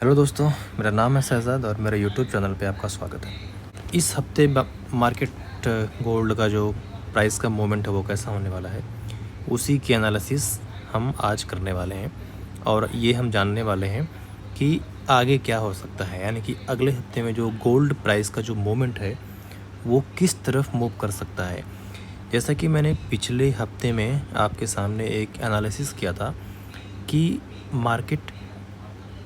Hello दोस्तों, मेरा नाम है शहज़ाद और मेरे यूट्यूब चैनल पे आपका स्वागत है। इस हफ्ते मार्केट गोल्ड का जो प्राइस का मूवमेंट है वो कैसा होने वाला है, उसी की एनालिसिस हम आज करने वाले हैं और ये हम जानने वाले हैं कि आगे क्या हो सकता है। यानी कि अगले हफ्ते में जो गोल्ड प्राइस का जो मूवमेंट है वो किस तरफ मूव कर सकता है। जैसा कि मैंने पिछले हफ्ते में आपके सामने एक एनालिसिस किया था कि मार्केट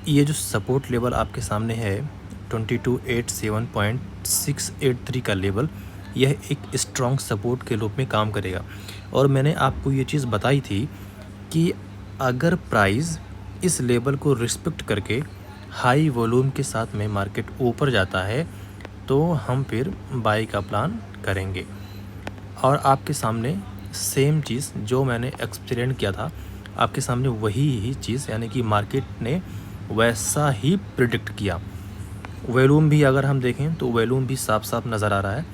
ये जो सपोर्ट लेवल आपके सामने है 2287.683 का लेवल, यह एक स्ट्रॉन्ग सपोर्ट के रूप में काम करेगा। और मैंने आपको ये चीज़ बताई थी कि अगर प्राइस इस लेवल को रिस्पेक्ट करके हाई वॉल्यूम के साथ में मार्केट ऊपर जाता है तो हम फिर बाई का प्लान करेंगे। और आपके सामने सेम चीज़ जो मैंने एक्सप्लेन किया था, आपके सामने वही ही चीज़, यानी कि मार्केट ने वैसा ही प्रिडिक्ट किया। वॉल्यूम भी अगर हम देखें तो वॉल्यूम भी साफ साफ नज़र आ रहा है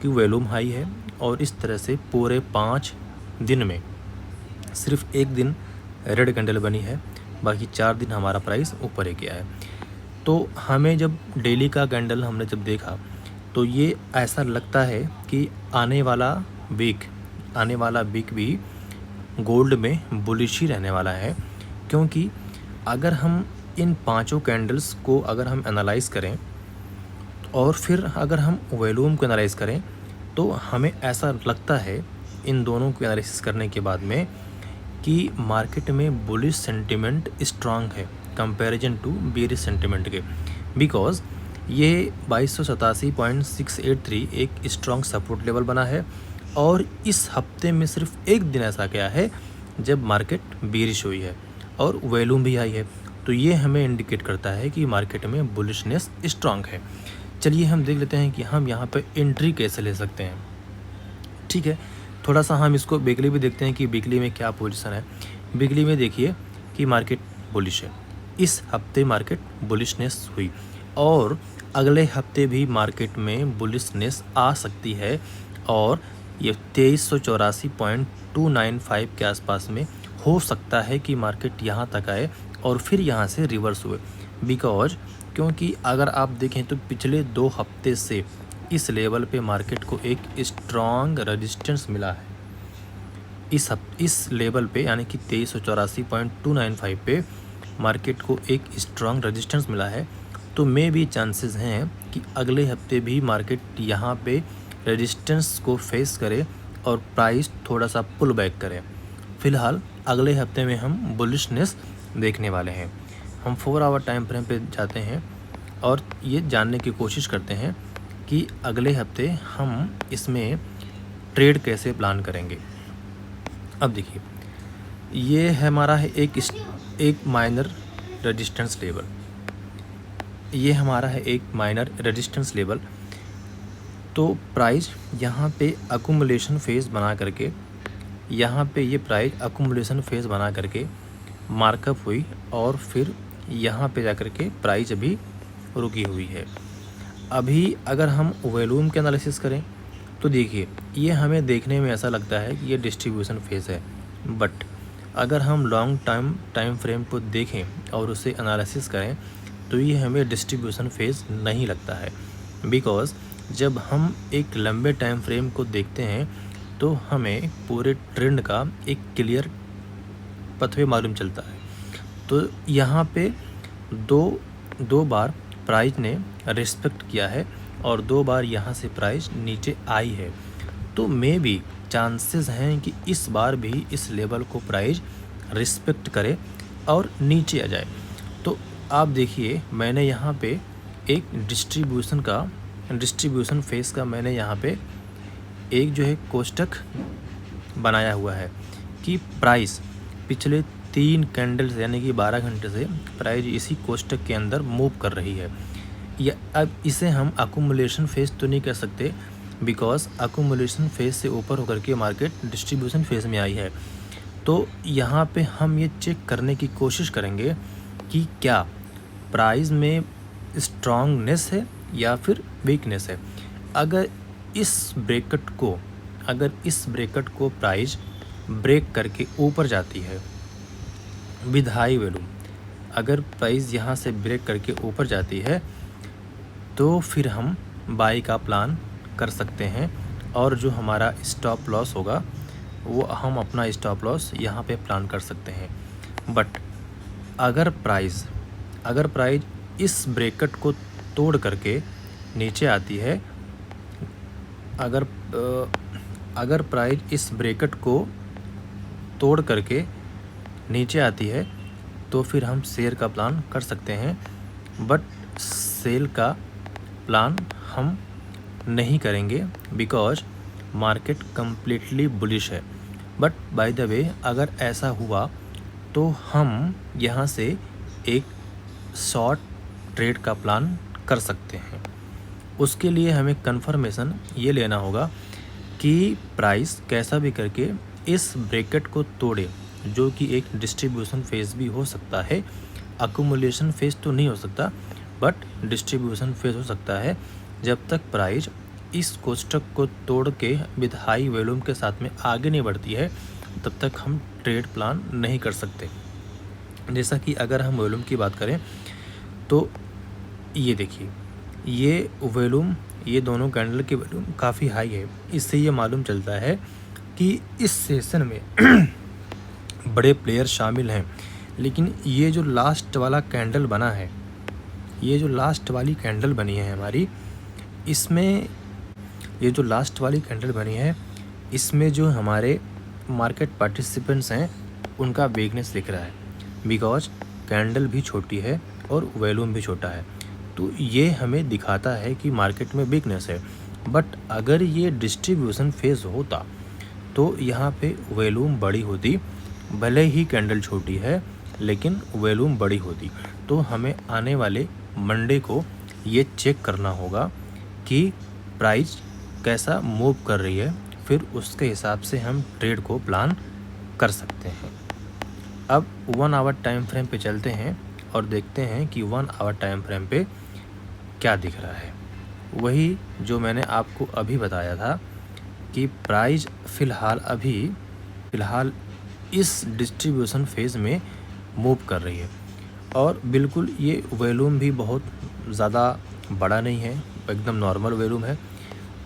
कि वॉल्यूम हाई है। और इस तरह से पूरे 5 दिन में सिर्फ एक दिन रेड कैंडल बनी है, बाकी 4 दिन हमारा प्राइस ऊपर ही गया है। तो हमें जब डेली का कैंडल हमने जब देखा तो ये ऐसा लगता है कि आने वाला वीक भी गोल्ड में बुलिश ही रहने वाला है। क्योंकि अगर हम इन पांचों कैंडल्स को अगर हम एनालाइज़ करें और फिर अगर हम वॉल्यूम को एनालाइज़ करें तो हमें ऐसा लगता है इन दोनों को एनालिसिस करने के बाद में कि मार्केट में बुलिश सेंटिमेंट स्ट्रांग है कंपैरिजन टू बेरिश सेंटिमेंट के। बिकॉज ये 2287.683 एक स्ट्रांग सपोर्ट लेवल बना है और इस हफ्ते में सिर्फ एक दिन ऐसा गया है जब मार्केट बेरिश हुई है और वॉल्यूम भी आई है। तो ये हमें इंडिकेट करता है कि मार्केट में बुलिशनेस स्ट्रांग है। चलिए हम देख लेते हैं कि हम यहाँ पे एंट्री कैसे ले सकते हैं। ठीक है, थोड़ा सा हम इसको वीकली भी देखते हैं कि वीकली में क्या पोजीशन है। वीकली में देखिए कि मार्केट बुलिश है, इस हफ्ते मार्केट बुलिशनेस हुई और अगले हफ्ते भी मार्केट में बुलिशनेस आ सकती है और ये 2384.295 के आसपास में हो सकता है कि मार्केट यहाँ तक आए और फिर यहाँ से रिवर्स हुए। क्योंकि अगर आप देखें तो पिछले 2 हफ्ते से इस लेवल पे मार्केट को एक स्ट्रॉन्ग रेजिस्टेंस मिला है। इस लेवल पे यानी कि 2384.295 पे मार्केट को एक स्ट्रॉन्ग रेजिस्टेंस मिला है। तो मे भी चांसेस हैं कि अगले हफ्ते भी मार्केट यहाँ पे रेजिस्टेंस को फेस करे और प्राइस थोड़ा सा पुल बैक करे। फ़िलहाल अगले हफ्ते में हम बुलिशनेस देखने वाले हैं। हम 4 आवर टाइम फ्रेम पे जाते हैं और ये जानने की कोशिश करते हैं कि अगले हफ्ते हम इसमें ट्रेड कैसे प्लान करेंगे। अब देखिए, ये है हमारा है एक माइनर रेजिस्टेंस लेवल। ये हमारा है एक माइनर रेजिस्टेंस लेवल। तो प्राइस यहाँ पे अकुमुलेशन फेज़ बना करके मार्कअप हुई और फिर यहाँ पे जाकर के प्राइस अभी रुकी हुई है। अभी अगर हम वॉल्यूम के एनालिसिस करें तो देखिए, ये हमें देखने में ऐसा लगता है कि ये डिस्ट्रीब्यूशन फेज़ है, बट अगर हम लॉन्ग टाइम फ्रेम को देखें और उसे एनालिसिस करें तो ये हमें डिस्ट्रीब्यूशन फेज़ नहीं लगता है। बिकॉज़ जब हम एक लंबे टाइम फ्रेम को देखते हैं तो हमें पूरे ट्रेंड का एक क्लियर पथवे मालूम चलता है। तो यहाँ पे दो बार प्राइस ने रिस्पेक्ट किया है और 2 बार यहाँ से प्राइस नीचे आई है। तो मे भी चांसेस हैं कि इस बार भी इस लेवल को प्राइस रिस्पेक्ट करे और नीचे आ जाए। तो आप देखिए, मैंने यहाँ पे एक डिस्ट्रीब्यूशन फेस का मैंने यहाँ पे एक जो है कोष्टक बनाया हुआ है कि प्राइस पिछले 3 कैंडल्स यानी कि 12 घंटे से प्राइस इसी कोष्टक के अंदर मूव कर रही है। या अब इसे हम अकुमुलेशन फेज़ तो नहीं कह सकते, बिकॉज अकुमुलेशन फेज़ से ऊपर होकर के मार्केट डिस्ट्रीब्यूशन फेज़ में आई है। तो यहाँ पे हम ये चेक करने की कोशिश करेंगे कि क्या प्राइस में स्ट्रॉन्गनेस है या फिर वीकनेस है। अगर इस ब्रेकट को प्राइस ब्रेक करके ऊपर जाती है विद हाई वैल्यूम, अगर प्राइस यहाँ से ब्रेक करके ऊपर जाती है तो फिर हम बाई का प्लान कर सकते हैं, और जो हमारा स्टॉप लॉस होगा वो हम अपना स्टॉप लॉस यहाँ पे प्लान कर सकते हैं। बट अगर प्राइस इस ब्रेकेट को तोड़ करके नीचे आती है, अगर प्राइस इस ब्रेकेट को तोड़ करके नीचे आती है तो फिर हम शेयर का प्लान कर सकते हैं। बट सेल का प्लान हम नहीं करेंगे बिकॉज मार्केट कम्प्लीटली बुलिश है। बट बाय द वे अगर ऐसा हुआ तो हम यहाँ से एक शॉर्ट ट्रेड का प्लान कर सकते हैं। उसके लिए हमें कंफर्मेशन ये लेना होगा कि प्राइस कैसा भी करके इस ब्रेकेट को तोड़े, जो कि एक डिस्ट्रीब्यूशन फेज भी हो सकता है, अक्यूमुलेशन फेज तो नहीं हो सकता बट डिस्ट्रीब्यूशन फेज हो सकता है। जब तक प्राइस इस कोष्ठक को तोड़ के विद हाई वॉल्यूम के साथ में आगे नहीं बढ़ती है तब तक हम ट्रेड प्लान नहीं कर सकते। जैसा कि अगर हम वॉल्यूम की बात करें तो ये देखिए, ये वॉल्यूम, ये दोनों कैंडल की वॉल्यूम काफ़ी हाई है। इससे ये मालूम चलता है कि इस सेशन में बड़े प्लेयर शामिल हैं। लेकिन ये जो लास्ट वाला कैंडल बना है, ये जो लास्ट वाली कैंडल बनी है हमारी, इसमें ये जो लास्ट वाली कैंडल बनी है इसमें जो हमारे मार्केट पार्टिसिपेंट्स हैं उनका वीकनेस दिख रहा है, बिकॉज कैंडल भी छोटी है और वॉल्यूम भी छोटा है। तो ये हमें दिखाता है कि मार्केट में वीकनेस है। बट अगर ये डिस्ट्रीब्यूशन फेज होता तो यहाँ पे वॉल्यूम बड़ी होती, भले ही कैंडल छोटी है लेकिन वॉल्यूम बड़ी होती। तो हमें आने वाले मंडे को ये चेक करना होगा कि प्राइस कैसा मूव कर रही है, फिर उसके हिसाब से हम ट्रेड को प्लान कर सकते हैं। अब 1 आवर टाइम फ्रेम पे चलते हैं और देखते हैं कि 1 आवर टाइम फ्रेम पे क्या दिख रहा है। वही जो मैंने आपको अभी बताया था कि प्राइस फ़िलहाल इस डिस्ट्रीब्यूशन फेज़ में मूव कर रही है, और बिल्कुल ये वॉल्यूम भी बहुत ज़्यादा बड़ा नहीं है, एकदम नॉर्मल वॉल्यूम है।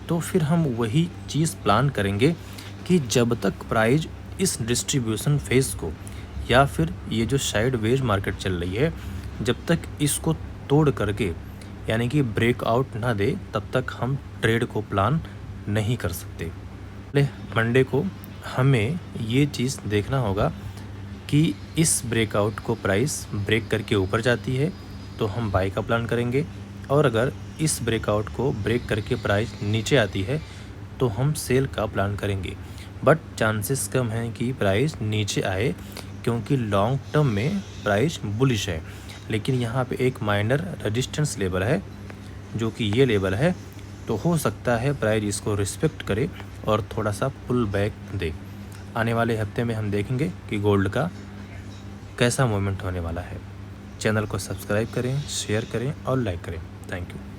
तो फिर हम वही चीज़ प्लान करेंगे कि जब तक प्राइस इस डिस्ट्रीब्यूशन फेज़ को, या फिर ये जो साइडवेज मार्केट चल रही है, जब तक इसको तोड़ करके यानी कि ब्रेकआउट ना दे तब तक हम ट्रेड को प्लान नहीं कर सकते। पहले मंडे को हमें ये चीज़ देखना होगा कि इस ब्रेकआउट को प्राइस ब्रेक करके ऊपर जाती है तो हम बाई का प्लान करेंगे, और अगर इस ब्रेकआउट को ब्रेक करके प्राइस नीचे आती है तो हम सेल का प्लान करेंगे। बट चांसेस कम हैं कि प्राइस नीचे आए, क्योंकि लॉन्ग टर्म में प्राइस बुलिश है। लेकिन यहाँ पे एक माइनर रेजिस्टेंस लेवल है जो कि ये लेवल है, तो हो सकता है प्राइस इसको रिस्पेक्ट करे और थोड़ा सा पुल बैक दे। आने वाले हफ्ते में हम देखेंगे कि गोल्ड का कैसा मूवमेंट होने वाला है। चैनल को सब्सक्राइब करें, शेयर करें और लाइक करें। Thank you.